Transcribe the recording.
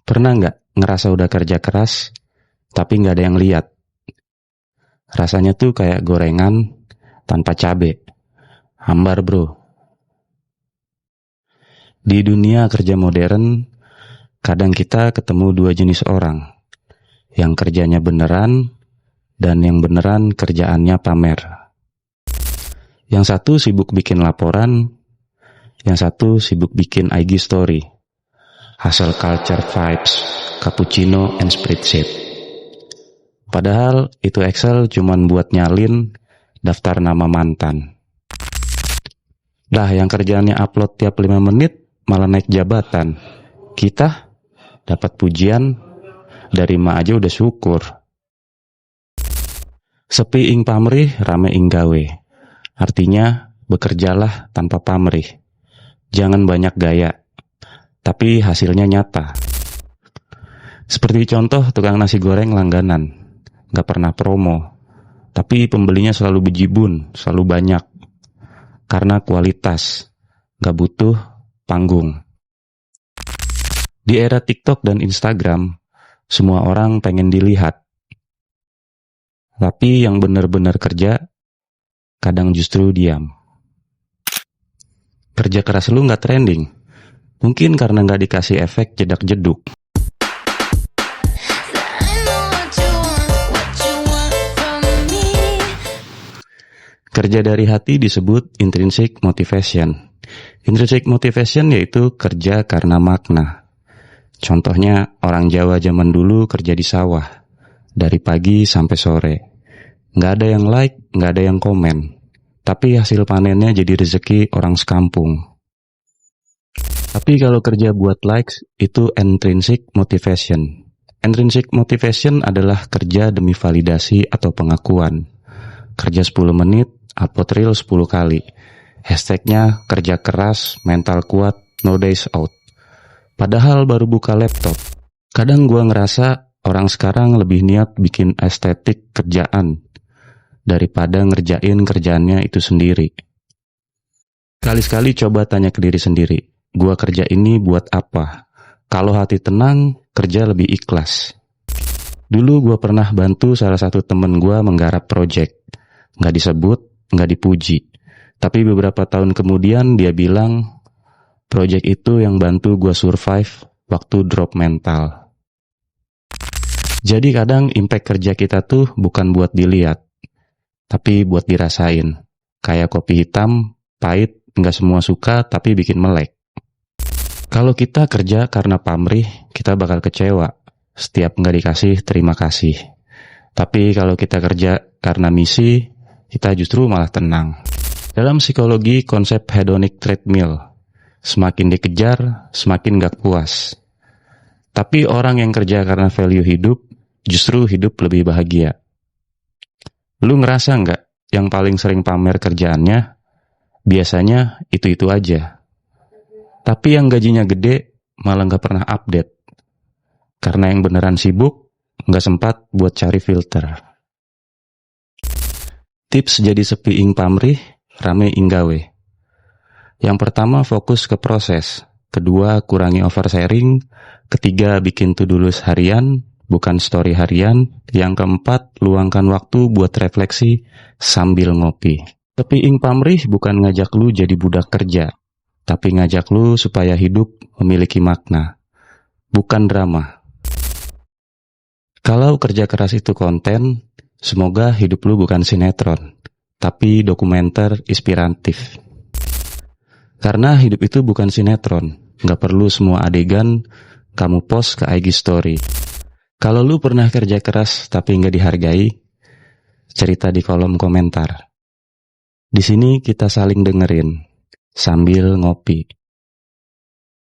Pernah nggak ngerasa udah kerja keras, tapi nggak ada yang lihat? Rasanya tuh kayak gorengan tanpa cabe. Hambar bro. Di dunia kerja modern, kadang kita ketemu dua jenis orang. Yang kerjanya beneran, dan yang beneran kerjaannya pamer. Yang satu sibuk bikin laporan, yang satu sibuk bikin IG story. Hustle culture vibes, cappuccino and spreadsheet. Padahal itu Excel cuman buat nyalin daftar nama mantan. Lah yang kerjaannya upload tiap 5 menit malah naik jabatan. Kita dapat pujian dari mak aja udah syukur. Sepi ing pamrih, rame ing gawe. Artinya bekerjalah tanpa pamrih. Jangan banyak gaya, tapi hasilnya nyata. Seperti contoh tukang nasi goreng langganan, gak pernah promo, tapi pembelinya selalu bejibun, selalu banyak. Karena kualitas, gak butuh panggung. Di era TikTok dan Instagram, semua orang pengen dilihat. Tapi yang benar-benar kerja, kadang justru diam. Kerja keras lu gak trending. Mungkin karena gak dikasih efek jedak-jeduk. Kerja dari hati disebut intrinsic motivation. Intrinsic motivation yaitu kerja karena makna. Contohnya orang Jawa zaman dulu kerja di sawah. Dari pagi sampai sore. Nggak ada yang like, nggak ada yang komen. Tapi hasil panennya jadi rezeki orang sekampung. Tapi kalau kerja buat likes, itu intrinsic motivation. Intrinsic motivation adalah kerja demi validasi atau pengakuan. Kerja 10 menit, upload reel 10 kali. Hashtagnya kerja keras, mental kuat, no days out. Padahal baru buka laptop. Kadang gua ngerasa orang sekarang lebih niat bikin estetik kerjaan daripada ngerjain kerjaannya itu sendiri. Kali-sekali coba tanya ke diri sendiri, gua kerja ini buat apa? Kalau hati tenang, kerja lebih ikhlas. Dulu gua pernah bantu salah satu temen gua menggarap project. Nggak disebut, nggak dipuji. Tapi beberapa tahun kemudian dia bilang, project itu yang bantu gua survive waktu drop mental. Jadi kadang impact kerja kita tuh bukan buat dilihat, tapi buat dirasain. Kayak kopi hitam, pahit, nggak semua suka, tapi bikin melek. Kalau kita kerja karena pamrih, kita bakal kecewa. Setiap nggak dikasih, terima kasih. Tapi kalau kita kerja karena misi, kita justru malah tenang. Dalam psikologi, konsep hedonic treadmill. Semakin dikejar, semakin gak puas. Tapi orang yang kerja karena value hidup, justru hidup lebih bahagia. Lu ngerasa nggak yang paling sering pamer kerjaannya, biasanya itu-itu aja. Tapi yang gajinya gede, malah gak pernah update. Karena yang beneran sibuk, gak sempat buat cari filter. Tips jadi sepi ing pamrih, rame ing gawe. Yang pertama fokus ke proses. Kedua kurangi oversharing. Ketiga bikin to-do list harian, bukan story harian. Yang keempat luangkan waktu buat refleksi sambil ngopi. Sepi ing pamrih bukan ngajak lu jadi budak kerja, tapi ngajak lu supaya hidup memiliki makna, bukan drama. Kalau kerja keras itu konten, semoga hidup lu bukan sinetron, tapi dokumenter inspiratif. Karena hidup itu bukan sinetron, gak perlu semua adegan kamu post ke IG story. Kalau lu pernah kerja keras tapi gak dihargai, cerita di kolom komentar. Di sini kita saling dengerin, sambil ngopi.